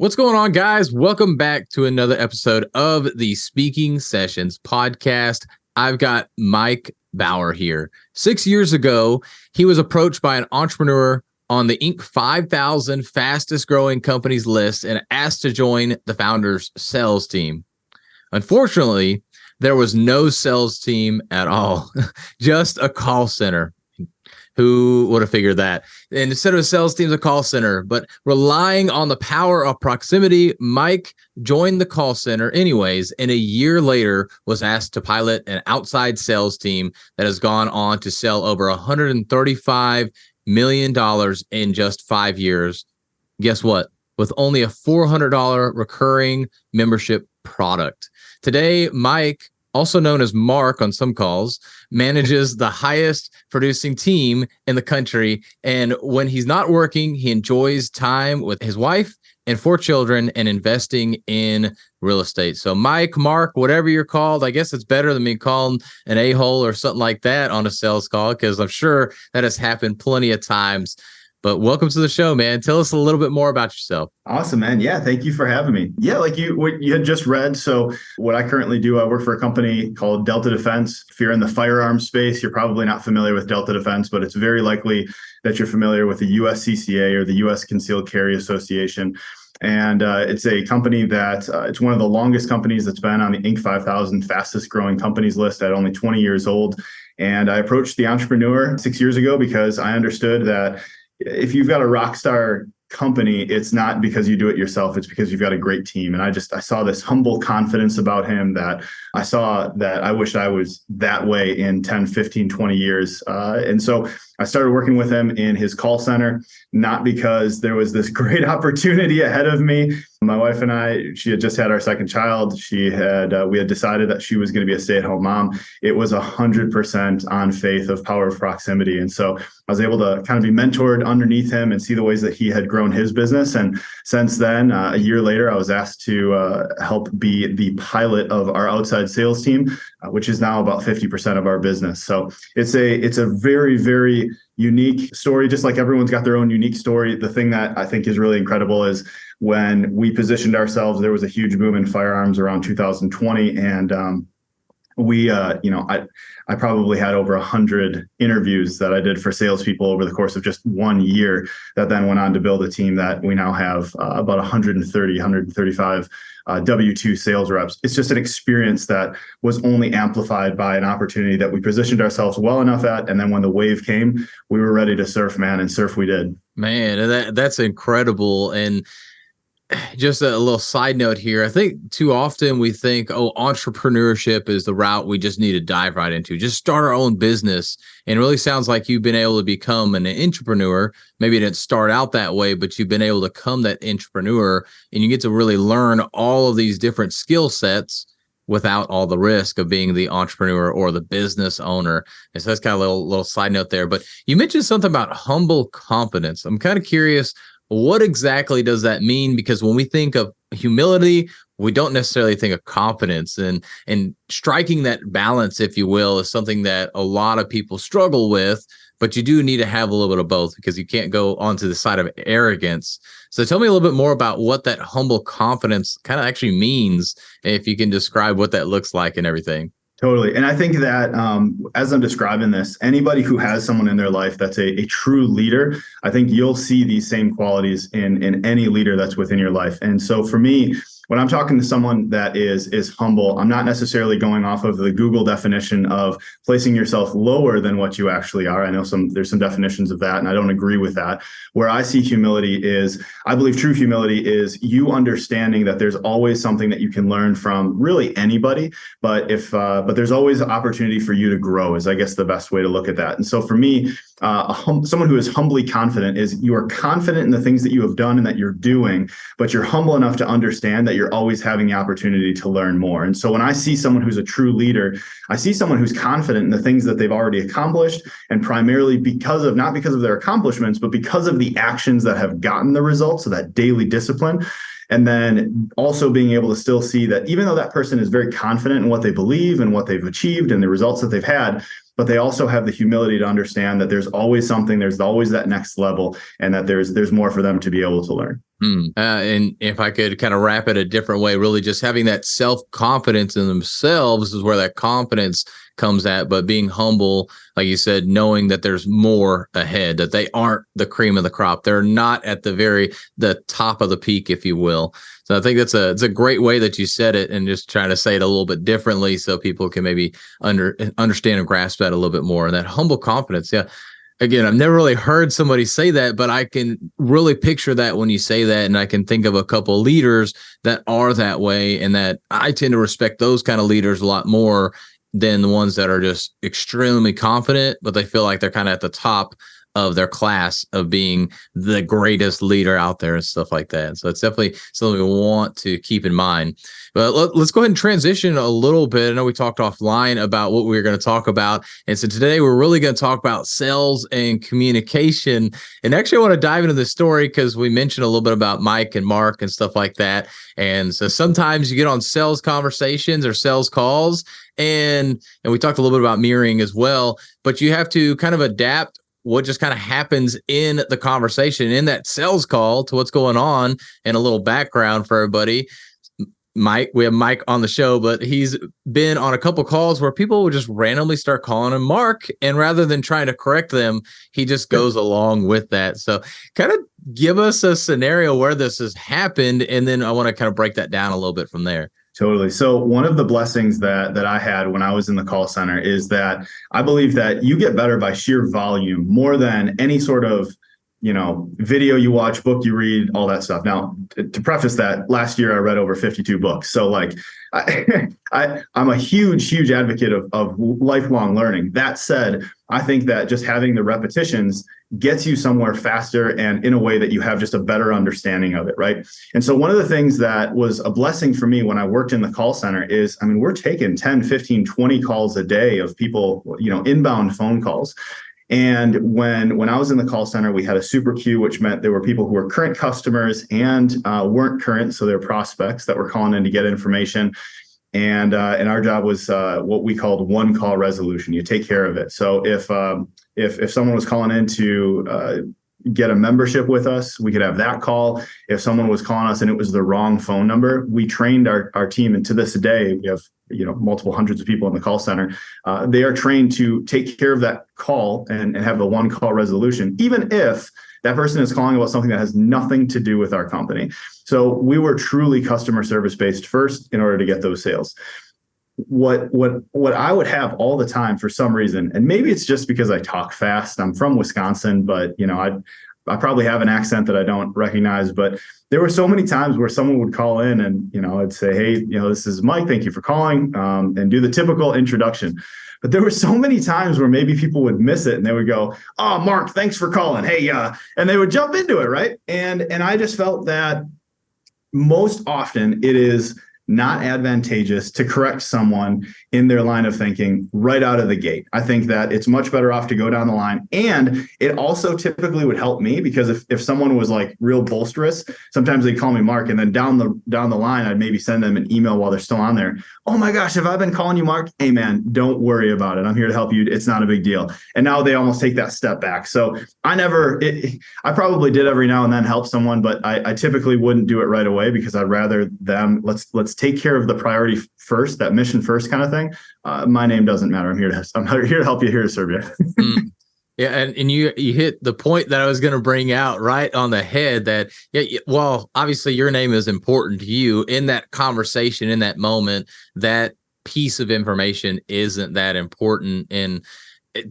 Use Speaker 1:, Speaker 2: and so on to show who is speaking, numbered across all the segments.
Speaker 1: What's going on, guys? Welcome back to another episode of the Speaking Sessions podcast. I've got Mike Bauer here. 6 years ago, he was approached by an entrepreneur on the Inc. 5,000 fastest growing companies list and asked to join the founder's sales team. Unfortunately, there was no sales team at all, just a call center. Who would have figured that? And instead of a sales team, a call center, but relying on the power of proximity, Mike joined the call center anyways, and a year later was asked to pilot an outside sales team that has gone on to sell over $135 million in just 5 years. Guess what? With only a $400 recurring membership product. Today, Mike, also known as Mark on some calls, manages the highest producing team in the country. And when he's not working, he enjoys time with his wife and 4 children and investing in real estate. So Mike, Mark, whatever you're called, I guess it's better than being called an a-hole or something like that on a sales call, because I'm sure that has happened plenty of times. But welcome to the show, man. Tell us a little bit more about yourself.
Speaker 2: Awesome, man. Yeah, thank you for having me. Yeah, like what you had just read. So what I currently do, I work for a company called Delta Defense. If you're in the firearms space, you're probably not familiar with Delta Defense, but it's very likely that you're familiar with the USCCA or the U.S. Concealed Carry Association. And it's a company that it's one of the longest companies that's been on the Inc. 5,000 fastest growing companies list at only 20 years old. And I approached the entrepreneur 6 years ago because I understood that if you've got a rock star company, it's not because you do it yourself, it's because you've got a great team. And I saw this humble confidence about him that I saw that I wished I was that way in 10, 15, 20 years. And so I started working with him in his call center, not because there was this great opportunity ahead of me. My wife and I, she had just had our second child. We had decided that she was going to be a stay-at-home mom. It was 100% on faith of power of proximity. And so I was able to kind of be mentored underneath him and see the ways that he had grown his business. And since then, a year later, I was asked to help be the pilot of our outside sales team, which is now about 50% of our business. So it's a very, very unique story. Just like everyone's got their own unique story. The thing that I think is really incredible is when we positioned ourselves, there was a huge boom in firearms around 2020. And I probably had over 100 interviews that I did for salespeople over the course of just 1 year that then went on to build a team that we now have about 135 W-2 sales reps. It's just an experience that was only amplified by an opportunity that we positioned ourselves well enough at. And then when the wave came, we were ready to surf, man, and surf we did.
Speaker 1: Man, that's incredible. And just a little side note here. I think too often we think, entrepreneurship is the route we just need to dive right into. Just start our own business. And it really sounds like you've been able to become an entrepreneur. Maybe it didn't start out that way, but you've been able to become that entrepreneur, and you get to really learn all of these different skill sets without all the risk of being the entrepreneur or the business owner. And so that's kind of a little side note there. But you mentioned something about humble confidence. I'm kind of curious, what exactly does that mean? Because when we think of humility, we don't necessarily think of confidence, and striking that balance, if you will, is something that a lot of people struggle with, but you do need to have a little bit of both because you can't go onto the side of arrogance. So tell me a little bit more about what that humble confidence kind of actually means, if you can describe what that looks like and everything.
Speaker 2: Totally. And I think that as I'm describing this, anybody who has someone in their life that's a true leader, I think you'll see these same qualities in any leader that's within your life. And so for me, when I'm talking to someone that is humble, I'm not necessarily going off of the Google definition of placing yourself lower than what you actually are. I know there's some definitions of that, and I don't agree with that. Where I see humility is, I believe true humility is you understanding that there's always something that you can learn from really anybody, but there's always an opportunity for you to grow, is I guess the best way to look at that. And so for me, someone who is humbly confident is you are confident in the things that you have done and that you're doing, but you're humble enough to understand that you're always having the opportunity to learn more. And so when I see someone who's a true leader, I see someone who's confident in the things that they've already accomplished, and primarily not because of their accomplishments, but because of the actions that have gotten the results, so that daily discipline. And then also being able to still see that even though that person is very confident in what they believe and what they've achieved and the results that they've had, but they also have the humility to understand that there's always something, there's always that next level, and that there's more for them to be able to learn.
Speaker 1: And if I could kind of wrap it a different way, really just having that self-confidence in themselves is where that confidence comes at, but being humble, like you said, knowing that there's more ahead, that they aren't the cream of the crop. They're not at the top of the peak, if you will. So I think it's a great way that you said it, and just trying to say it a little bit differently so people can maybe understand and grasp that a little bit more. And that humble confidence. Yeah. Again, I've never really heard somebody say that, but I can really picture that when you say that. And I can think of a couple of leaders that are that way, and that I tend to respect those kind of leaders a lot more than the ones that are just extremely confident, but they feel like they're kind of at the top of their class of being the greatest leader out there and stuff like that. So it's definitely something we want to keep in mind. But let's go ahead and transition a little bit. I know we talked offline about what we were going to talk about. And so today we're really going to talk about sales and communication. And actually, I want to dive into this story because we mentioned a little bit about Mike and Mark and stuff like that. And so sometimes you get on sales conversations or sales calls, and we talked a little bit about mirroring as well, but you have to kind of adapt what just kind of happens in the conversation in that sales call to what's going on, and a little background for everybody. We have Mike on the show, but he's been on a couple calls where people would just randomly start calling him Mark, and rather than trying to correct them, he just goes along with that. So kind of give us a scenario where this has happened, and then I want to kind of break that down a little bit from there.
Speaker 2: Totally. So one of the blessings that I had when I was in the call center is that I believe that you get better by sheer volume more than any sort of, video you watch, book you read, all that stuff. Now, to preface that, last year I read over 52 books. So like I'm a huge advocate of lifelong learning. That said, I think that just having the repetitions gets you somewhere faster, and in a way that you have just a better understanding of it, right? And so one of the things that was a blessing for me when I worked in the call center is, we're taking 10, 15, 20 calls a day of people, inbound phone calls. And when I was in the call center, we had a super queue, which meant there were people who were current customers and weren't current, so they're prospects that were calling in to get information. And our job was what we called one call resolution. You take care of it. So if someone was calling in to get a membership with us, we could have that call. If someone was calling us and it was the wrong phone number, we trained our team, and to this day we have multiple hundreds of people in the call center. They are trained to take care of that call and have the one call resolution, even if that person is calling about something that has nothing to do with our company. So we were truly customer service based first in order to get those sales. What I would have all the time for some reason, and maybe it's just because I talk fast. I'm from Wisconsin, but I probably have an accent that I don't recognize. But there were so many times where someone would call in and I'd say, hey, this is Mike. Thank you for calling, and do the typical introduction. But there were so many times where maybe people would miss it and they would go, oh, Mark, thanks for calling. Hey, and they would jump into it, right? And I just felt that most often it is not advantageous to correct someone in their line of thinking right out of the gate. I think that it's much better off to go down the line. And it also typically would help me, because if someone was like real bolsterous, sometimes they'd call me Mark, and then down the line, I'd maybe send them an email while they're still on there. Oh my gosh, have I been calling you Mark? Hey man, don't worry about it. I'm here to help you. It's not a big deal. And now they almost take that step back. So I probably did every now and then help someone, but I typically wouldn't do it right away, because I'd rather them, let's take care of the priority first, that mission first kind of thing. My name doesn't matter. I'm here to help you, here to serve you.
Speaker 1: Yeah, and you hit the point that I was going to bring out right on the head, that well, obviously your name is important to you in that conversation, in that moment. That piece of information isn't that important. And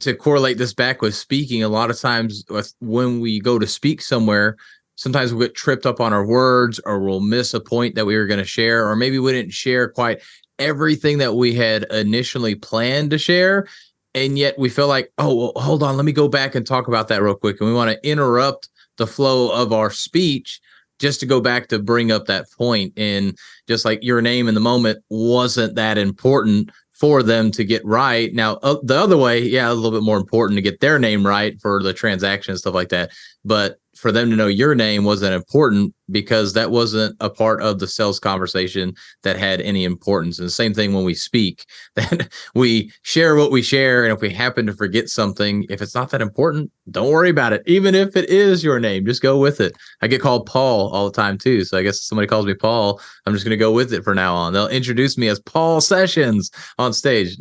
Speaker 1: to correlate this back with speaking, a lot of times when we go to speak somewhere, sometimes we'll get tripped up on our words, or we'll miss a point that we were going to share, or maybe we didn't share quite everything that we had initially planned to share. And yet we feel like, oh, well, hold on, let me go back and talk about that real quick. And we want to interrupt the flow of our speech just to go back to bring up that point. And just like your name in the moment wasn't that important for them to get right. Now, the other way, yeah, a little bit more important to get their name right for the transaction and stuff like that. But for them to know your name wasn't important because that wasn't a part of the sales conversation that had any importance. And the same thing when we speak, that we share what we share. And if we happen to forget something, if it's not that important, don't worry about it. Even if it is your name, just go with it. I get called Paul all the time too. So I guess if somebody calls me Paul, I'm just going to go with it for now on. They'll introduce me as Paul Sessions on stage.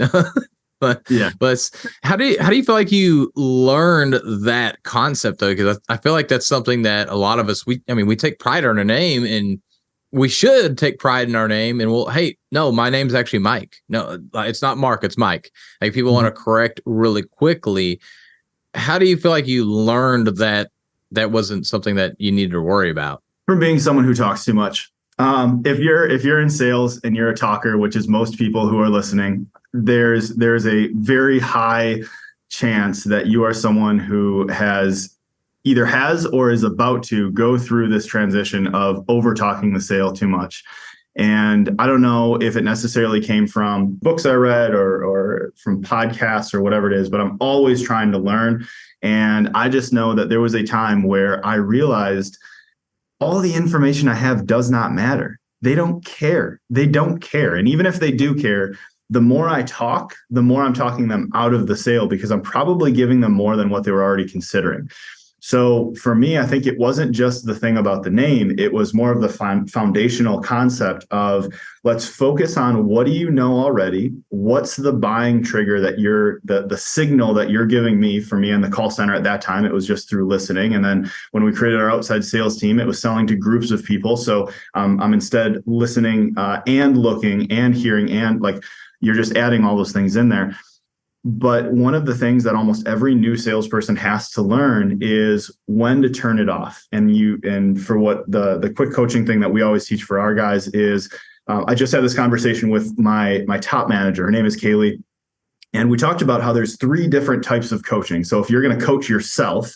Speaker 1: But
Speaker 2: Yeah.
Speaker 1: but how do you feel like you learned that concept though? Because I feel like that's something that a lot of us we take pride in our name, and we should take pride in our name. And hey, no, my name's actually Mike. No, it's not Mark, it's Mike. Like people want to correct really quickly. How do you feel like you learned that wasn't something that you needed to worry about?
Speaker 2: From being someone who talks too much. If you're in sales and you're a talker, which is most people who are listening, there's a very high chance that you are someone who either has or is about to go through this transition of over talking the sale too much. And I don't know if it necessarily came from books I read or from podcasts or whatever it is, but I'm always trying to learn. And I just know that there was a time where I realized all the information I have does not matter. They don't care. They don't care. And even if they do care, the more I talk, the more I'm talking them out of the sale because I'm probably giving them more than what they were already considering. So for me, I think it wasn't just the thing about the name. It was more of the foundational concept of let's focus on what do you know already? What's the buying trigger that the signal that you're giving me for me in the call center at that time? It was just through listening. And then when we created our outside sales team, it was selling to groups of people. So I'm instead listening and looking and hearing and like you're just adding all those things in there. But one of the things that almost every new salesperson has to learn is when to turn it off. And for what the quick coaching thing that we always teach for our guys is, I just had this conversation with my top manager. Her name is Kaylee. And we talked about how there's 3 different types of coaching. So if you're going to coach yourself,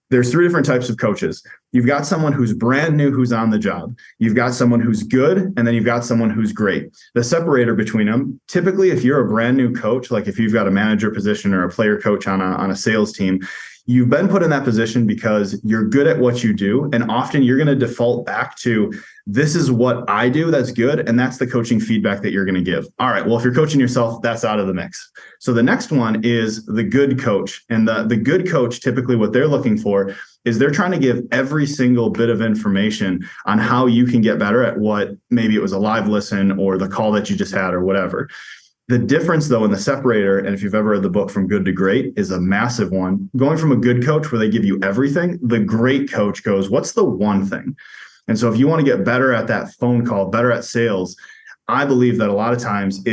Speaker 2: there's 3 different types of coaches. You've got someone who's brand new, who's on the job. You've got someone who's good, and then you've got someone who's great. The separator between them, typically, if you're a brand new coach, like if you've got a manager position or a player coach on a sales team, you've been put in that position because you're good at what you do. And often you're going to default back to, this is what I do that's good. And that's the coaching feedback that you're going to give. All right, well, if you're coaching yourself, that's out of the mix. So the next one is the good coach. And the good coach, typically what they're looking for is they're trying to give every single bit of information on how you can get better at what maybe it was a live listen or the call that you just had or whatever. The difference, though, in the separator, and if you've ever read the book From Good to Great, is a massive one. Going from a good coach where they give you everything, the great coach goes, what's the one thing? And so if you want to get better at that phone call, better at sales, I believe that a lot of times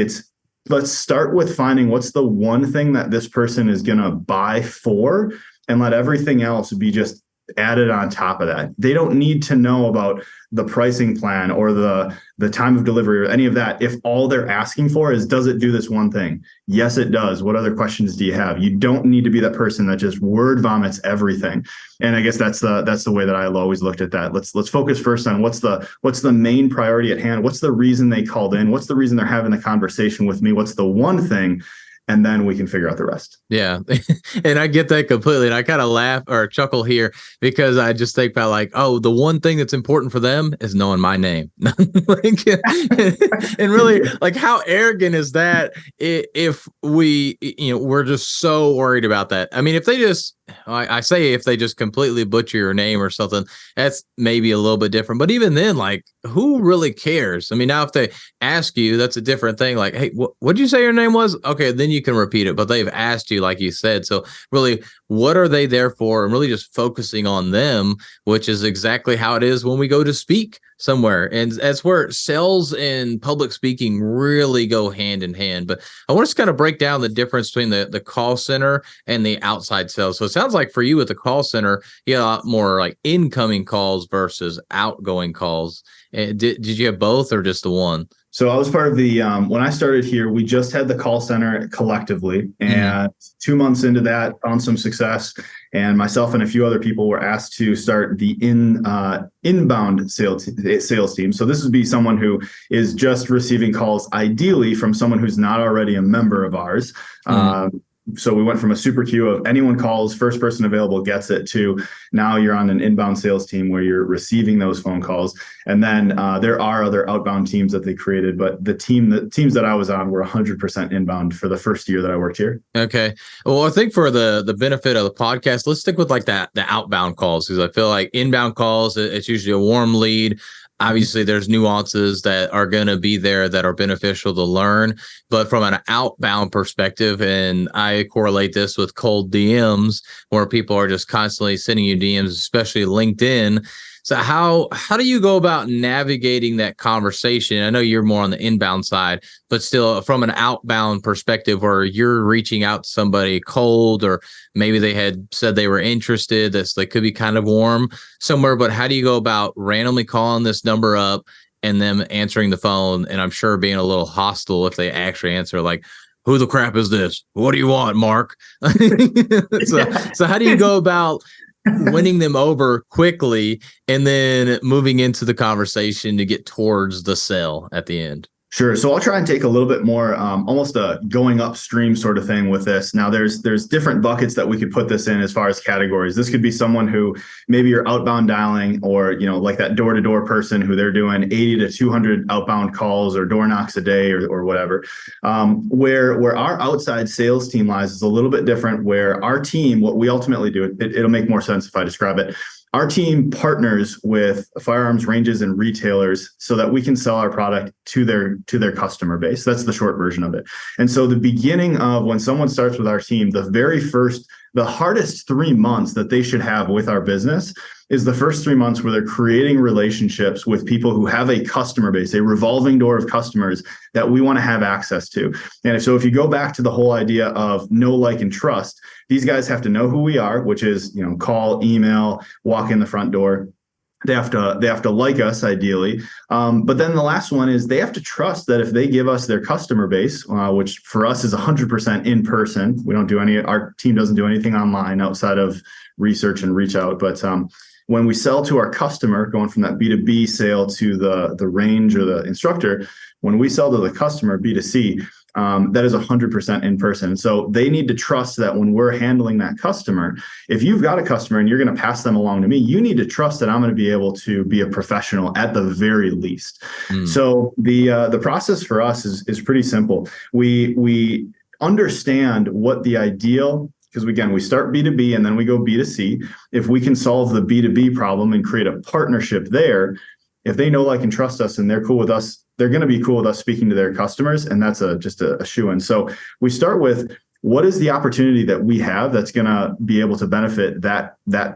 Speaker 2: let's start with finding what's the one thing that this person is going to buy for, and let everything else be just added on top of that. They don't need to know about the pricing plan or the time of delivery or any of that. If all they're asking for is, does it do this one thing? Yes, it does. What other questions do you have? You don't need to be that person that just word vomits everything. And I guess that's the way that I always looked at that. Let's focus first on what's the main priority at hand. What's the reason they called in? What's the reason they're having the conversation with me? What's the one thing? And then we can figure out the rest.
Speaker 1: Yeah. And I get that completely. And I kind of laugh or chuckle here because I just think about like, oh, the one thing that's important for them is knowing my name. Like, and really, like, how arrogant is that if we're just so worried about that? I mean, if they just, I say if they just completely butcher your name or something, that's maybe a little bit different. But even then, like, who really cares? I mean, now if they ask you, that's a different thing. Like, hey, what'd you say your name was? Okay, then you can repeat it. But they've asked you, like you said. So really, what are they there for? And really just focusing on them, which is exactly how it is when we go to speak somewhere. And that's where sales and public speaking really go hand in hand. But I want to just kind of break down the difference between the call center and the outside sales. So it sounds like for you at the call center, you had a lot more like incoming calls versus outgoing calls. Did you have both or just the one?
Speaker 2: So I was part of the, when I started here, we just had the call center collectively, and 2 months into that, found some success, and myself and a few other people were asked to start the inbound sales team. So this would be someone who is just receiving calls, ideally from someone who's not already a member of ours. So we went from a super queue of anyone calls, first person available gets it, to now you're on an inbound sales team where you're receiving those phone calls. And then there are other outbound teams that they created, but the teams that I was on were 100% inbound for the first year that I worked here.
Speaker 1: Okay. Well, I think for the benefit of the podcast, let's stick with like the outbound calls, because I feel like inbound calls, it's usually a warm lead. Obviously, there's nuances that are going to be there that are beneficial to learn. But from an outbound perspective, and I correlate this with cold DMs, where people are just constantly sending you DMs, especially LinkedIn. So how do you go about navigating that conversation? I know you're more on the inbound side, but still from an outbound perspective, where you're reaching out to somebody cold, or maybe they had said they were interested, that's they could be kind of warm somewhere, but how do you go about randomly calling this number up and them answering the phone, and I'm sure being a little hostile if they actually answer, like, who the crap is this? What do you want, Mark? So how do you go about winning them over quickly and then moving into the conversation to get towards the sell at the end?
Speaker 2: Sure. So I'll try and take a little bit more, almost a going upstream sort of thing with this. Now, there's different buckets that we could put this in as far as categories. This could be someone who maybe you're outbound dialing, or, like that door-to-door person who they're doing 80 to 200 outbound calls or door knocks a day, or whatever. Where our outside sales team lies is a little bit different, where our team, what we ultimately do, it'll make more sense if I describe it. Our team partners with firearms ranges and retailers so that we can sell our product to their customer base. That's the short version of it. And so the beginning of when someone starts with our team, the hardest 3 months that they should have with our business is the first 3 months where they're creating relationships with people who have a customer base, a revolving door of customers that we want to have access to. And so if you go back to the whole idea of know, like, and trust, these guys have to know who we are, which is, call, email, walk in the front door. They have to like us, ideally. But then the last one is they have to trust that if they give us their customer base, which for us is 100% in person. Our team doesn't do anything online outside of research and reach out. But when we sell to our customer, going from that B2B sale to the range or the instructor, when we sell to the customer, B2C, that is 100% in person. So they need to trust that when we're handling that customer, if you've got a customer and you're going to pass them along to me, you need to trust that I'm going to be able to be a professional at the very least. So the process for us is pretty simple. We understand what the ideal, because again, we start B2B and then we go B2C. If we can solve the B2B problem and create a partnership there, if they know, like, and trust us and they're cool with us, they're going to be cool with us speaking to their customers. And that's just a shoo-in. So we start with, what is the opportunity that we have that's going to be able to benefit that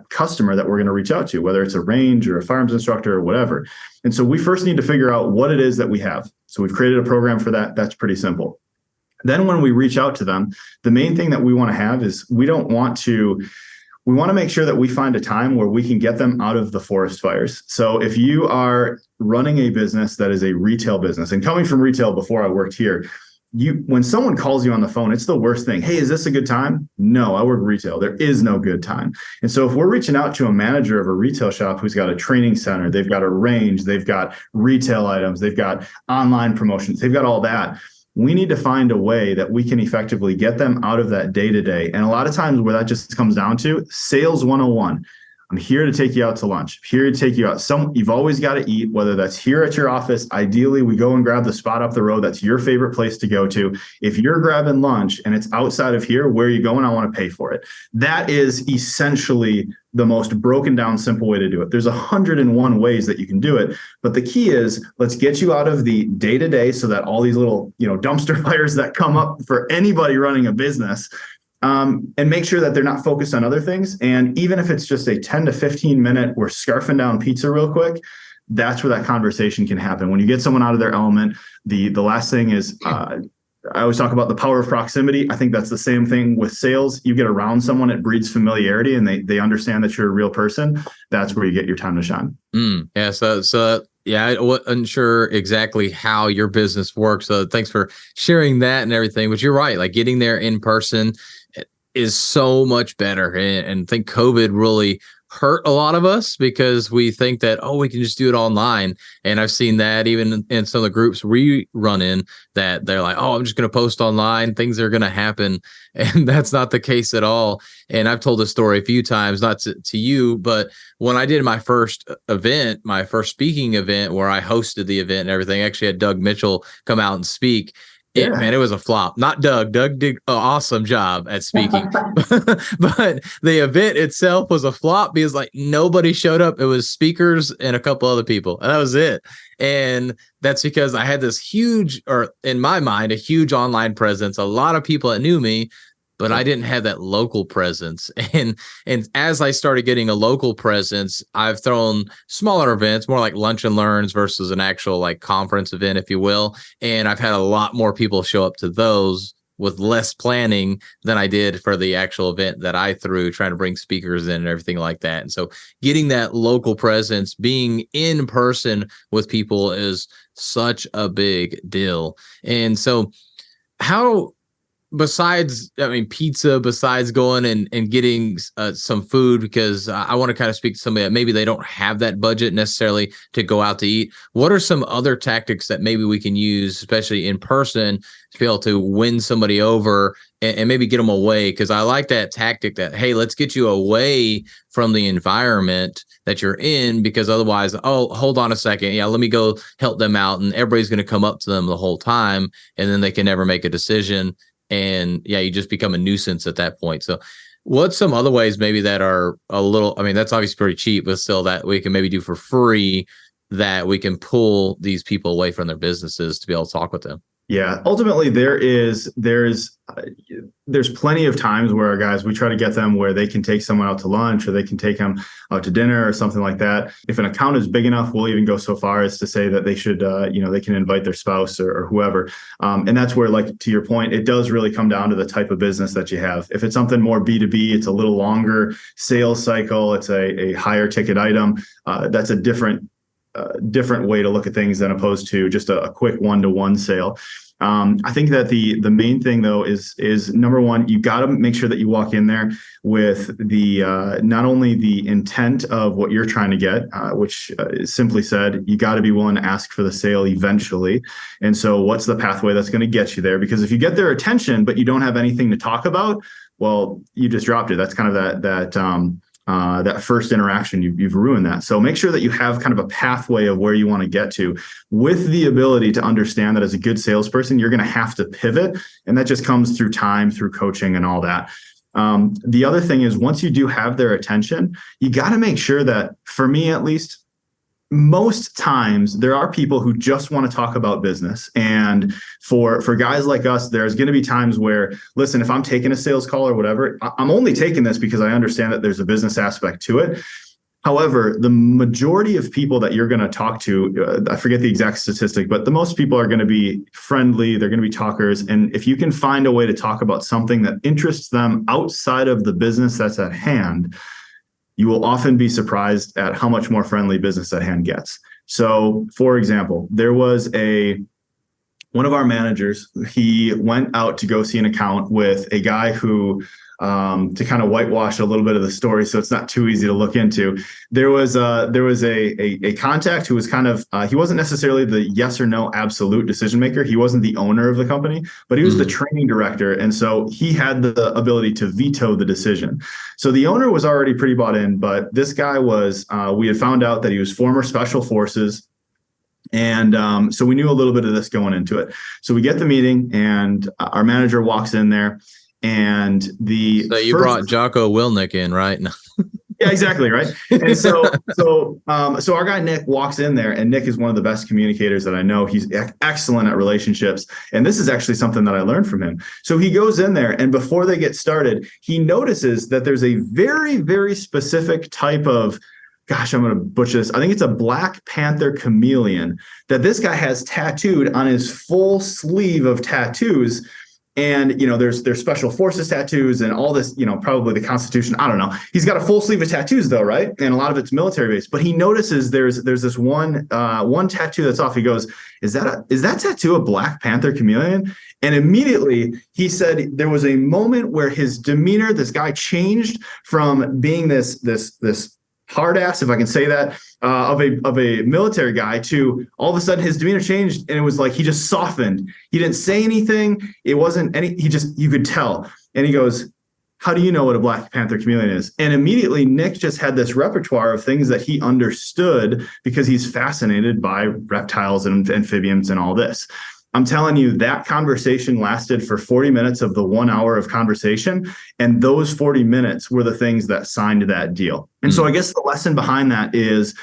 Speaker 2: customer that we're going to reach out to, whether it's a range or a firearms instructor or whatever. And so we first need to figure out what it is that we have. So we've created a program for that. That's pretty simple. Then when we reach out to them, the main thing that we want to have is we want to make sure that we find a time where we can get them out of the forest fires. So if you are running a business that is a retail business, and coming from retail before I worked here, when someone calls you on the phone, it's the worst thing. Hey, is this a good time? No, I work retail. There is no good time. And so if we're reaching out to a manager of a retail shop who's got a training center, they've got a range, they've got retail items, they've got online promotions, they've got all that, we need to find a way that we can effectively get them out of that day-to-day. And a lot of times where that just comes down to sales 101. I'm here to take you out to lunch, here to take you out. You've always got to eat, whether that's here at your office. Ideally, we go and grab the spot up the road. That's your favorite place to go to. If you're grabbing lunch and it's outside of here, where are you going? I want to pay for it. That is essentially the most broken down, simple way to do it. There's 101 ways that you can do it. But the key is, let's get you out of the day-to-day so that all these little, dumpster fires that come up for anybody running a business, and make sure that they're not focused on other things. And even if it's just a 10 to 15 minute, we're scarfing down pizza real quick, that's where that conversation can happen. When you get someone out of their element, the last thing is, I always talk about the power of proximity. I think that's the same thing with sales. You get around someone, it breeds familiarity, and they understand that you're a real person. That's where you get your time to shine.
Speaker 1: Yeah. So yeah, I wasn't sure exactly how your business works. So thanks for sharing that and everything. But you're right. Like, getting there in person is so much better. And I think COVID really hurt a lot of us because we think that, oh, we can just do it online. And I've seen that even in some of the groups we run in, that they're like, oh, I'm just going to post online, things are going to happen. And that's not the case at all. And I've told this story a few times, not to you, but when I did my first event, my first speaking event where I hosted the event and everything, I actually had Doug Mitchell come out and speak. It was a flop. Not Doug. Doug did an awesome job at speaking, but the event itself was a flop because like nobody showed up. It was speakers and a couple other people, and that was it. And that's because I had this huge, or in my mind, a huge online presence. A lot of people that knew me, but I didn't have that local presence. And as I started getting a local presence, I've thrown smaller events, more like lunch and learns versus an actual like conference event, if you will. And I've had a lot more people show up to those with less planning than I did for the actual event that I threw, trying to bring speakers in and everything like that. And so getting that local presence, being in person with people is such a big deal. And so how, besides, I mean, pizza, besides going and getting some food, because I want to kind of speak to somebody that maybe they don't have that budget necessarily to go out to eat. What are some other tactics that maybe we can use, especially in person, to be able to win somebody over and maybe get them away? Because I like that tactic that, hey, let's get you away from the environment that you're in, because otherwise, oh, hold on a second. Yeah, let me go help them out. And everybody's going to come up to them the whole time, and then they can never make a decision. And yeah, you just become a nuisance at that point. So what's some other ways maybe that are a little, I mean, that's obviously pretty cheap, but still that we can maybe do for free, that we can pull these people away from their businesses to be able to talk with them?
Speaker 2: Yeah, ultimately there's plenty of times where our guys, we try to get them where they can take someone out to lunch, or they can take them out to dinner or something like that. If an account is big enough, we'll even go so far as to say that they should, they can invite their spouse or whoever. And that's where, like, to your point, it does really come down to the type of business that you have. If it's something more B2B, it's a little longer sales cycle, it's a higher ticket item. That's a different way to look at things than opposed to just a quick one-to-one sale. I think that the main thing though is number one, you got to make sure that you walk in there with the not only the intent of what you're trying to get, which simply said, you got to be willing to ask for the sale eventually. And so what's the pathway that's going to get you there? Because if you get their attention, but you don't have anything to talk about, well, you just dropped it. That's kind of that first interaction, you've ruined that. So make sure that you have kind of a pathway of where you want to get to, with the ability to understand that as a good salesperson, you're going to have to pivot. And that just comes through time, through coaching and all that. The other thing is, once you do have their attention, you got to make sure that, for me at least, most times there are people who just want to talk about business. And for guys like us, there's going to be times where, listen, if I'm taking a sales call or whatever, I'm only taking this because I understand that there's a business aspect to it. However, the majority of people that you're going to talk to, I forget the exact statistic, but the most people are going to be friendly. They're going to be talkers. And if you can find a way to talk about something that interests them outside of the business that's at hand, you will often be surprised at how much more friendly business at hand gets. So, for example, there was one of our managers. He went out to go see an account with a guy who, to kind of whitewash a little bit of the story, so it's not too easy to look into. There was a contact who was kind of he wasn't necessarily the yes or no absolute decision maker. He wasn't the owner of the company, but he was the training director, and so he had the ability to veto the decision. So the owner was already pretty bought in, but this guy was. We had found out that he was former special forces. And so we knew a little bit of this going into it. So we get the meeting, and our manager walks in there. And so
Speaker 1: you brought Jocko Willnick in, right?
Speaker 2: Yeah, exactly, right. And so our guy Nick walks in there, and Nick is one of the best communicators that I know. He's excellent at relationships, and this is actually something that I learned from him. So he goes in there, and before they get started, he notices that there's a very, very specific type of, gosh, I'm going to butcher this, I think it's a Black Panther chameleon that this guy has tattooed on his full sleeve of tattoos. And, there's special forces tattoos and all this, probably the Constitution. I don't know. He's got a full sleeve of tattoos though, right? And a lot of it's military based. But he notices there's this one tattoo that's off. He goes, is that tattoo a Black Panther chameleon? And immediately he said there was a moment where his demeanor, this guy changed from being this hard ass, if I can say that, of a military guy, to all of a sudden his demeanor changed, and it was like he just softened. He didn't say anything. It wasn't any. You could tell. And he goes, "How do you know what a Black Panther chameleon is?" And immediately Nick just had this repertoire of things that he understood because he's fascinated by reptiles and amphibians and all this. I'm telling you, that conversation lasted for 40 minutes of the 1 hour of conversation. And those 40 minutes were the things that signed that deal. And so I guess the lesson behind that is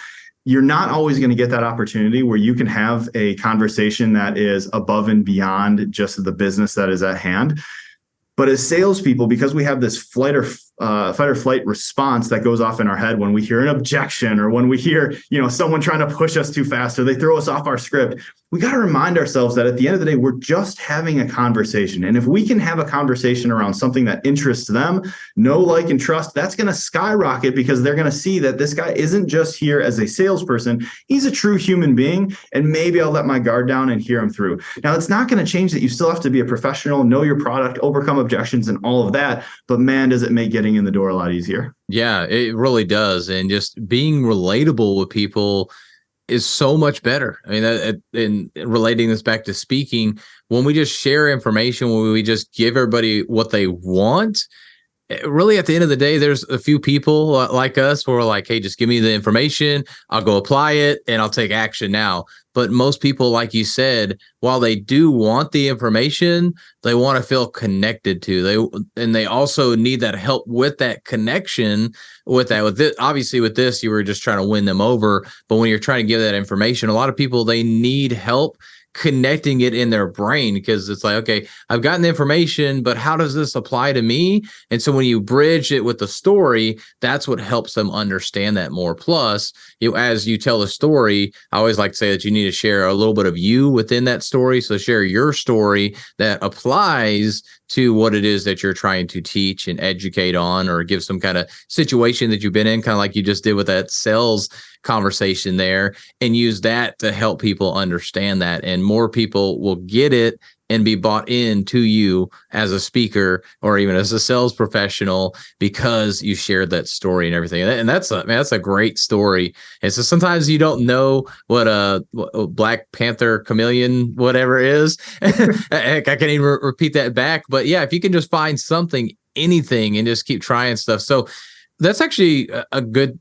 Speaker 2: you're not always going to get that opportunity where you can have a conversation that is above and beyond just the business that is at hand. But as salespeople, because we have this fight or flight response that goes off in our head when we hear an objection or when we hear, someone trying to push us too fast or they throw us off our script, we got to remind ourselves that at the end of the day, we're just having a conversation. And if we can have a conversation around something that interests them, know, like, and trust, that's going to skyrocket because they're going to see that this guy isn't just here as a salesperson. He's a true human being. And maybe I'll let my guard down and hear him through. Now, it's not going to change that you still have to be a professional, know your product, overcome objections and all of that. But man, does it make getting in the door a lot easier.
Speaker 1: Yeah, it really does. And just being relatable with people is so much better. I mean, in relating this back to speaking, when we just share information, when we just give everybody what they want, really at the end of the day, there's a few people like us who are like, hey, just give me the information, I'll go apply it, and I'll take action now. But most people, like you said, while they do want the information, they want to feel connected to. They also need that help with that connection. With this, obviously, with this, you were just trying to win them over. But when you're trying to give that information, a lot of people, they need help connecting it in their brain, because it's like, okay, I've gotten the information, but how does this apply to me? And so when you bridge it with the story, that's what helps them understand that more. Plus, as you tell the story, I always like to say that you need to share a little bit of you within that story. So share your story that applies to what it is that you're trying to teach and educate on, or give some kind of situation that you've been in, kind of like you just did with that sales conversation there, and use that to help people understand that. And more people will get it and be bought into you as a speaker or even as a sales professional because you shared that story and everything. And that's a great story. And so sometimes you don't know what a Black Panther chameleon, whatever is. I can't even repeat that back. But yeah, if you can just find something, anything, and just keep trying stuff. So that's actually a good,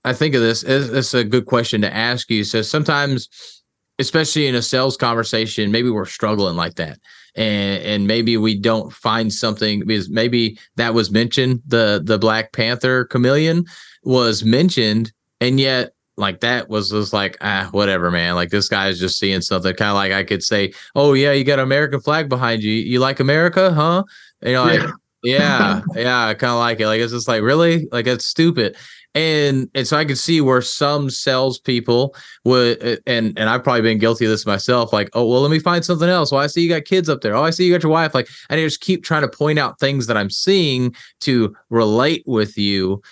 Speaker 1: I think of this as a good question to ask you. So sometimes, especially in a sales conversation, maybe we're struggling like that. And maybe we don't find something, because maybe that was mentioned, the Black Panther chameleon was mentioned, and yet like that was just like, whatever, man. Like this guy's just seeing something. Kind of like I could say, oh yeah, you got an American flag behind you. You like America, huh? And you're like, yeah, I kind of like it. Like, it's just like, really? Like, it's stupid. And so I could see where some salespeople would, and I've probably been guilty of this myself. Like, oh, well, let me find something else. Well, I see you got kids up there. Oh, I see you got your wife. Like, I just keep trying to point out things that I'm seeing to relate with you.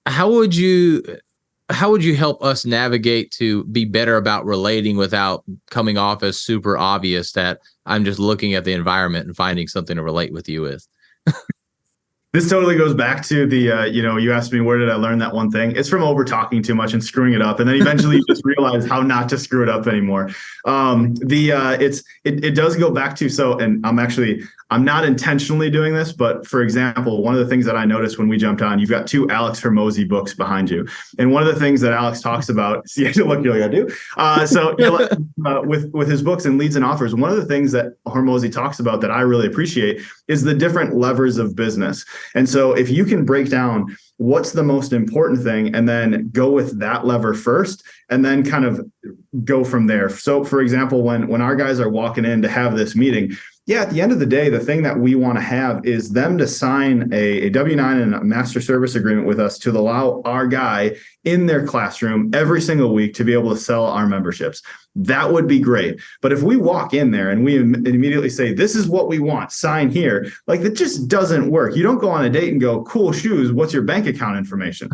Speaker 1: How would you help us navigate to be better about relating without coming off as super obvious that I'm just looking at the environment and finding something to relate with you with?
Speaker 2: This totally goes back to the, you asked me, where did I learn that one thing? It's from over talking too much and screwing it up. And then eventually you just realize how not to screw it up anymore. It does go back to, and I'm not intentionally doing this, but for example, one of the things that I noticed when we jumped on, you've got two Alex Hormozi books behind you. And one of the things that Alex talks about, see, look, you're like, I do. With his books and leads and offers, one of the things that Hormozi talks about that I really appreciate is the different levers of business. And so if you can break down what's the most important thing and then go with that lever first, and then kind of go from there. So for example, when our guys are walking in to have this meeting, yeah, at the end of the day, the thing that we want to have is them to sign a W-9 and a master service agreement with us to allow our guy in their classroom every single week to be able to sell our memberships. That would be great. But if we walk in there and we immediately say, this is what we want, sign here, like that just doesn't work. You don't go on a date and go, cool shoes, what's your bank account information?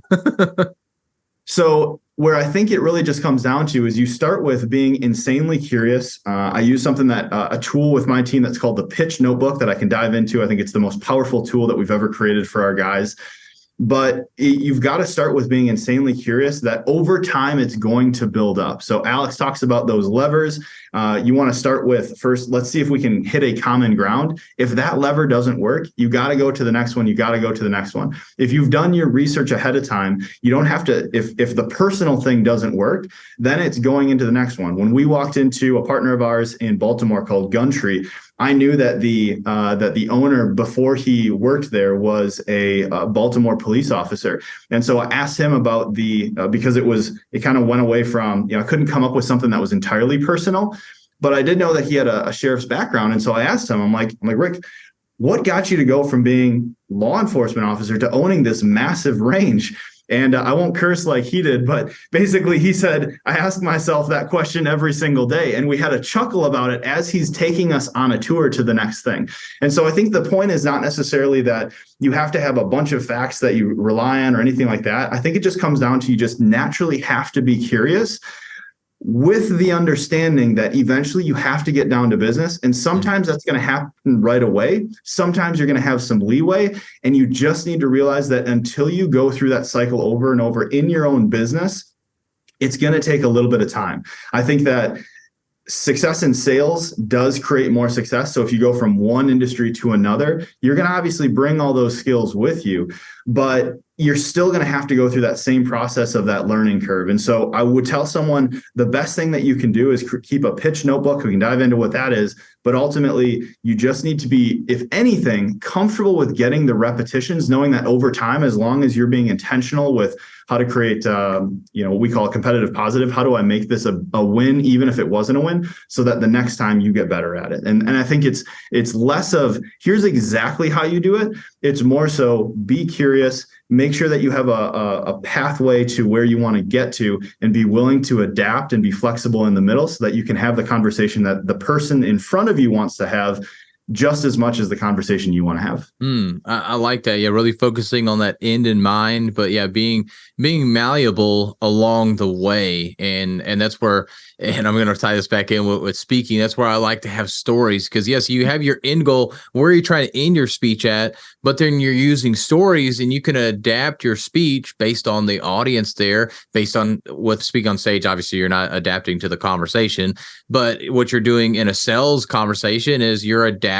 Speaker 2: So where I think it really just comes down to is you start with being insanely curious. I use something that a tool with my team that's called the pitch notebook that I can dive into. I think it's the most powerful tool that we've ever created for our guys. But you've got to start with being insanely curious that over time it's going to build up. So Alex talks about those levers. You want to start with first, let's see if we can hit a common ground. If that lever doesn't work, you got to go to the next one. You got to go to the next one. If you've done your research ahead of time, you don't have to, if the personal thing doesn't work, then it's going into the next one. When we walked into a partner of ours in Baltimore called Gumtree, I knew that the owner before he worked there was a Baltimore police officer, and so I asked him about because it kind of went away from, I couldn't come up with something that was entirely personal, but I did know that he had a sheriff's background, and so I asked him, I'm like Rick, what got you to go from being law enforcement officer to owning this massive range? And I won't curse like he did, but basically he said, I ask myself that question every single day. And we had a chuckle about it as he's taking us on a tour to the next thing. And so I think the point is not necessarily that you have to have a bunch of facts that you rely on or anything like that. I think it just comes down to you just naturally have to be curious, with the understanding that eventually you have to get down to business. And sometimes that's going to happen right away. Sometimes you're going to have some leeway. And you just need to realize that until you go through that cycle over and over in your own business, it's going to take a little bit of time. I think that success in sales does create more success. So if you go from one industry to another, you're going to obviously bring all those skills with you, but you're still going to have to go through that same process of that learning curve. And so I would tell someone the best thing that you can do is keep a pitch notebook. We can dive into what that is, but ultimately you just need to be, if anything, comfortable with getting the repetitions, knowing that over time, as long as you're being intentional with how to create, what we call a competitive positive. How do I make this a win, even if it wasn't a win, so that the next time you get better at it? And I think it's less of here's exactly how you do it. It's more so be curious, make sure that you have a pathway to where you want to get to, and be willing to adapt and be flexible in the middle so that you can have the conversation that the person in front of you wants to have just as much as the conversation you want to have.
Speaker 1: I like that. Yeah, really focusing on that end in mind, but yeah, being malleable along the way, and that's where, and I'm going to tie this back in with speaking. That's where I like to have stories, because yes, you have your end goal, where you're trying to end your speech at, but then you're using stories, and you can adapt your speech based on the audience there, based on with speak on stage. Obviously, you're not adapting to the conversation, but what you're doing in a sales conversation is you're adapting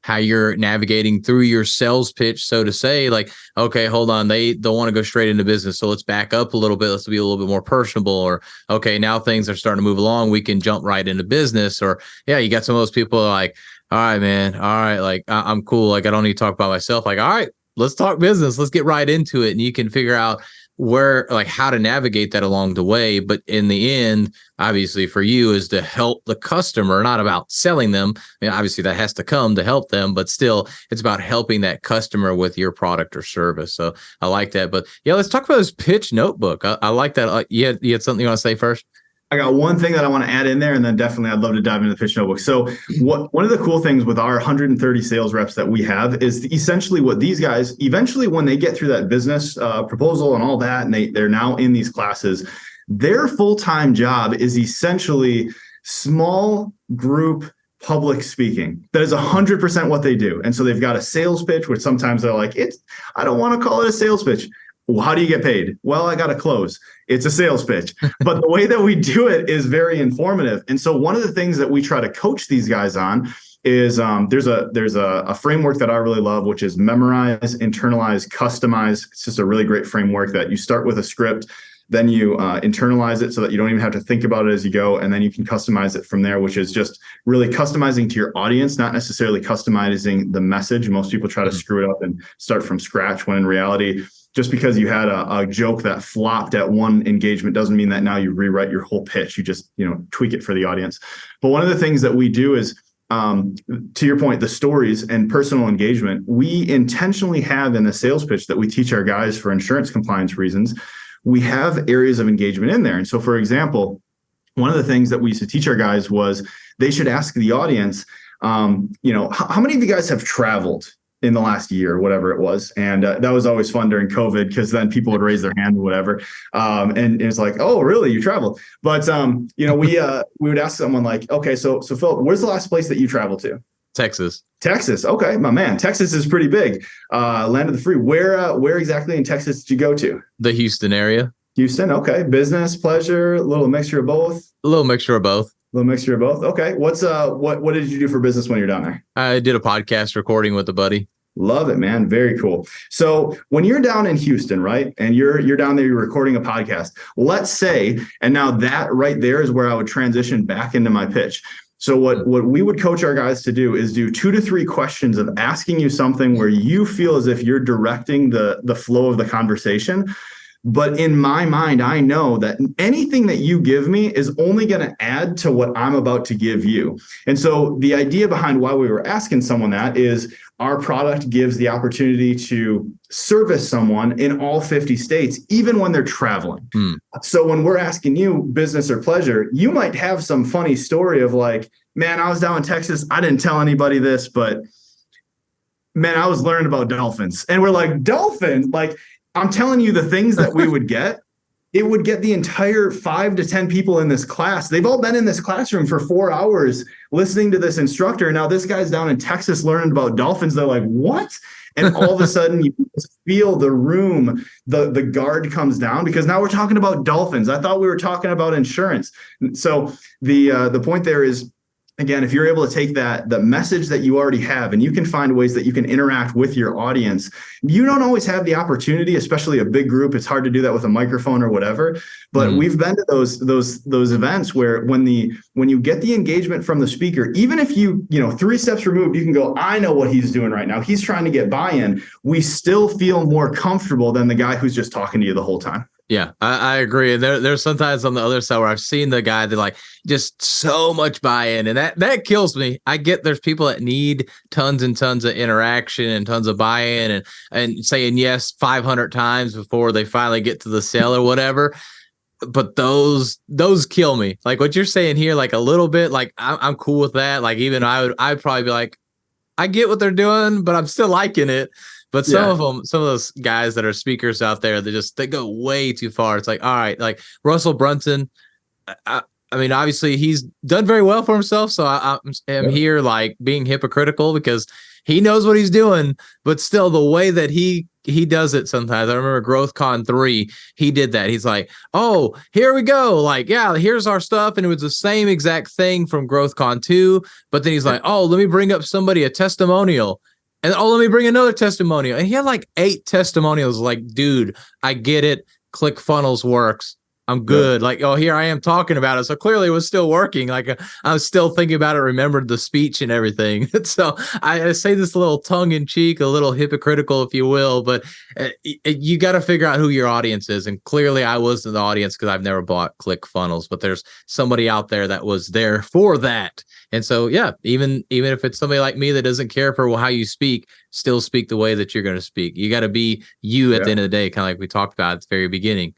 Speaker 1: how you're navigating through your sales pitch, so to say, like, okay, hold on, they don't want to go straight into business, so let's back up a little bit, let's be a little bit more personable, or okay, now things are starting to move along, we can jump right into business. Or yeah, you got some of those people like, all right, man, all right, like I'm cool, like I don't need to talk about myself, like all right, let's talk business, let's get right into it. And you can figure out where, like, how to navigate that along the way. But in the end, obviously for you, is to help the customer, not about selling them. I mean, obviously that has to come to help them, but still it's about helping that customer with your product or service. So I like that. But yeah, let's talk about this pitch notebook. I like that. You had something you want to say first?
Speaker 2: I got one thing that I want to add in there, and then definitely I'd love to dive into the pitch notebook. So one of the cool things with our 130 sales reps that we have is essentially what these guys, eventually when they get through that business proposal and all that, and they're now in these classes, their full-time job is essentially small group public speaking. That is 100% what they do. And so they've got a sales pitch, which sometimes they're like, I don't want to call it a sales pitch. Well, how do you get paid? Well, I got to close. It's a sales pitch. But the way that we do it is very informative. And so one of the things that we try to coach these guys on is there's a framework that I really love, which is memorize, internalize, customize. It's just a really great framework that you start with a script, then you internalize it so that you don't even have to think about it as you go, and then you can customize it from there, which is just really customizing to your audience, not necessarily customizing the message. Most people try to screw it up and start from scratch, when in reality, just because you had a joke that flopped at one engagement doesn't mean that now you rewrite your whole pitch. You just, tweak it for the audience. But one of the things that we do is, to your point, the stories and personal engagement, we intentionally have in the sales pitch that we teach our guys for insurance compliance reasons, we have areas of engagement in there. And so, for example, one of the things that we used to teach our guys was they should ask the audience, how many of you guys have traveled in the last year or whatever it was? And that was always fun during COVID, because then people would raise their hand or whatever. And it's like, oh, really? You traveled? But, we would ask someone like, okay, so Philip, where's the last place that you traveled to?
Speaker 1: Texas.
Speaker 2: Okay, my man. Texas is pretty big. Land of the free. Where exactly in Texas did you go to?
Speaker 1: The Houston area.
Speaker 2: Houston. Okay. Business, pleasure, a little mixture of both.
Speaker 1: A little mixture of both.
Speaker 2: Okay. What did you do for business when you're down there?
Speaker 1: I did a podcast recording with a buddy.
Speaker 2: Love it, man. Very cool. So when you're down in Houston, right, and you're down there, you're recording a podcast, let's say, and now that right there is where I would transition back into my pitch. So what we would coach our guys to do is do 2 to 3 questions of asking you something where you feel as if you're directing the flow of the conversation. But in my mind, I know that anything that you give me is only going to add to what I'm about to give you. And so the idea behind why we were asking someone that is our product gives the opportunity to service someone in all 50 states, even when they're traveling. So when we're asking you business or pleasure, you might have some funny story of like, man, I was down in Texas. I didn't tell anybody this, but man, I was learning about dolphins. And we're like, dolphins? Like, I'm telling you the things that we would get, it would get the entire 5 to 10 people in this class. They've all been in this classroom for 4 hours listening to this instructor. Now this guy's down in Texas learning about dolphins. They're like, what? And all of a sudden you feel the room, the guard comes down, because now we're talking about dolphins. I thought we were talking about insurance. So the point there is, again, if you're able to take the message that you already have and you can find ways that you can interact with your audience, you don't always have the opportunity, especially a big group. It's hard to do that with a microphone or whatever. But we've been to those events where when you get the engagement from the speaker, even if you 3 steps removed, you can go, I know what he's doing right now. He's trying to get buy-in. We still feel more comfortable than the guy who's just talking to you the whole time.
Speaker 1: Yeah, I agree. And there's sometimes on the other side where I've seen the guy that like just so much buy-in, and that kills me. I get there's people that need tons and tons of interaction and tons of buy-in and saying yes 500 times before they finally get to the sale or whatever. But those kill me. Like what you're saying here, like a little bit, like I'm cool with that. Like even I'd probably be like, I get what they're doing, but I'm still liking it. But some of those guys that are speakers out there, they go way too far. It's like, all right, like Russell Brunson. I mean, obviously he's done very well for himself. So I'm here like being hypocritical because he knows what he's doing, but still the way that he does it sometimes. I remember GrowthCon 3, he did that. He's like, oh, here we go. Like, yeah, here's our stuff. And it was the same exact thing from GrowthCon 2. But then he's like, oh, let me bring up a testimonial. And let me bring another testimonial. And he had like 8 testimonials. Like, dude, I get it. ClickFunnels works. I'm good. Like, oh, here I am talking about it. So clearly it was still working. Like I was still thinking about it, remembered the speech and everything. So I say this a little tongue in cheek, a little hypocritical, if you will, but you got to figure out who your audience is. And clearly I wasn't the audience because I've never bought ClickFunnels, but there's somebody out there that was there for that. And so, yeah, even if it's somebody like me that doesn't care for how you speak, still speak the way that you're going to speak. You got to be you at the end of the day, kind of like we talked about at the very beginning.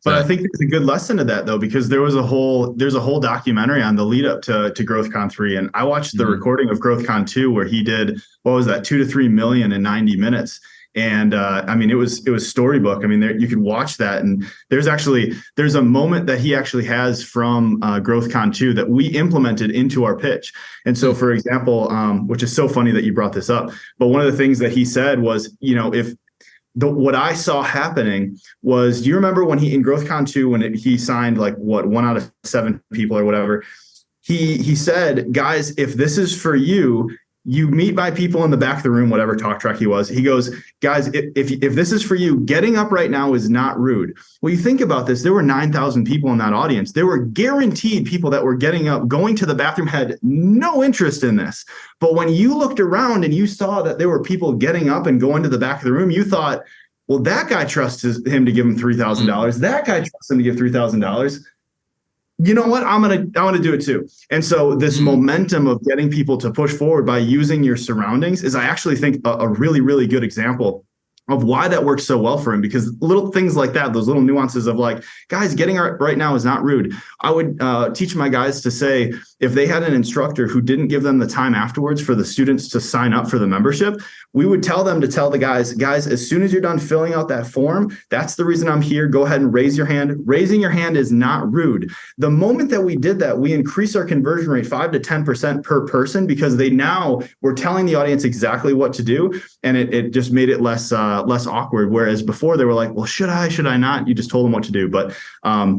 Speaker 2: But I think there's a good lesson to that, though, because there's a whole documentary on the lead up to GrowthCon 3. And I watched the recording of GrowthCon 2 where he did, 2 to 3 million in 90 minutes. And I mean, it was storybook. I mean, you could watch that. And there's a moment that he actually has from GrowthCon 2 that we implemented into our pitch. And so, for example, which is so funny that you brought this up, but one of the things that he said was, what I saw happening was, do you remember when in GrowthCon 2, when he signed 1 out of 7 people or whatever, he said, guys, if this is for you, you meet my people in the back of the room, whatever talk track he was. He goes, guys, if this is for you, getting up right now is not rude. Well, you think about this, there were 9,000 people in that audience. There were guaranteed people that were getting up, going to the bathroom, had no interest in this. But when you looked around and you saw that there were people getting up and going to the back of the room, you thought, Well, that guy trusts him to give him $3,000. That guy trusts him to give $3,000. You know what? I'm gonna do it too. And so this momentum of getting people to push forward by using your surroundings is, I actually think, a really, really good example of why that works so well for him, because little things like that, those little nuances of like, guys, getting art right now is not rude. I would teach my guys to say, if they had an instructor who didn't give them the time afterwards for the students to sign up for the membership, we would tell them to tell the guys, as soon as you're done filling out that form, that's the reason I'm here. Go ahead and raise your hand. Raising your hand is not rude. The moment that we did that, we increased our conversion rate 5 to 10% per person, because they now were telling the audience exactly what to do. And it just made it less awkward. Whereas before they were like, well, should I not? You just told them what to do. But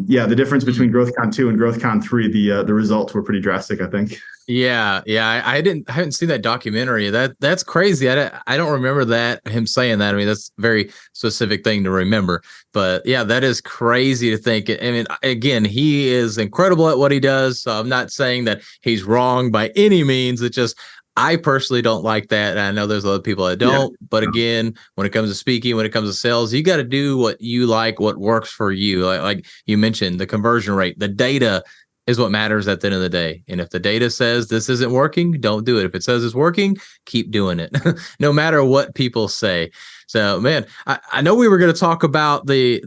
Speaker 2: yeah, the difference between GrowthCon 2 and GrowthCon 3, the results were pretty drastic, I think.
Speaker 1: Yeah. I haven't seen that documentary. That's crazy. I don't remember that, him saying that. I mean, that's a very specific thing to remember. But yeah, that is crazy to think. I mean, again, he is incredible at what he does. So I'm not saying that he's wrong by any means. It's just, I personally don't like that. And I know there's other people that don't. Yeah. But again, when it comes to speaking, when it comes to sales, you got to do what you like, what works for you. Like you mentioned, the conversion rate, the data is what matters at the end of the day. And if the data says this isn't working, don't do it. If it says it's working, keep doing it, no matter what people say. So, man, I know we were going to talk about the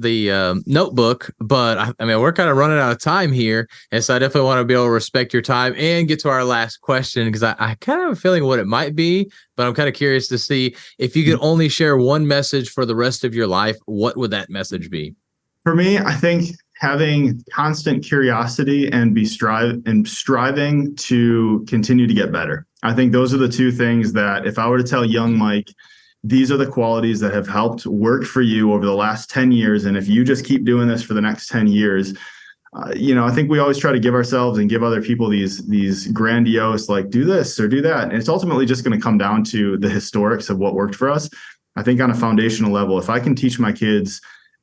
Speaker 1: notebook, but I mean, we're kind of running out of time here. And so I definitely want to be able to respect your time and get to our last question, because I kind of have a feeling what it might be, but I'm kind of curious to see if you could only share one message for the rest of your life, what would that message be?
Speaker 2: For me, I think having constant curiosity and striving to continue to get better. I think those are the two things that, if I were to tell young Mike, these are the qualities that have helped work for you over the last 10 years. And if you just keep doing this for the next 10 years, I think we always try to give ourselves and give other people these grandiose, like, do this or do that. And it's ultimately just going to come down to the historics of what worked for us. I think on a foundational level, if I can teach my kids,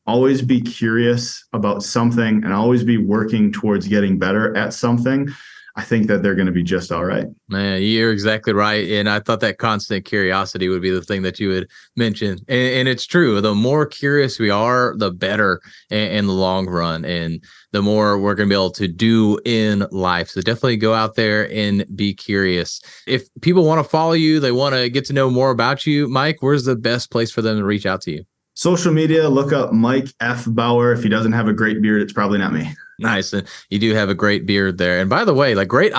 Speaker 2: always be curious about something and always be working towards getting better at something, I think that they're going to be just all right.
Speaker 1: Man, you're exactly right. And I thought that constant curiosity would be the thing that you would mention. And it's true. The more curious we are, the better in the long run. And the more we're going to be able to do in life. So definitely go out there and be curious. If people want to follow you, they want to get to know more about you, Mike, where's the best place for them to reach out to you?
Speaker 2: Social media, look up Mike F. Bauer. If he doesn't have a great beard, it's probably not me.
Speaker 1: Nice. And you do have a great beard there. And by the way, like, great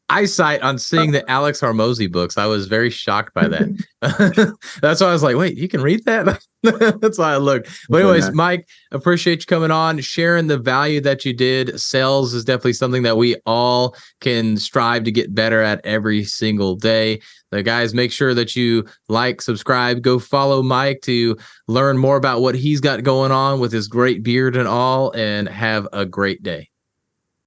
Speaker 1: eyesight on seeing the Alex Hormozi books. I was very shocked by that. That's why I was like, wait, you can read that? That's why I looked. But anyways, Mike, appreciate you coming on, sharing the value that you did. Sales is definitely something that we all can strive to get better at every single day. The guys, make sure that you like, subscribe, go follow Mike to learn more about what he's got going on with his great beard and all, and have a great day.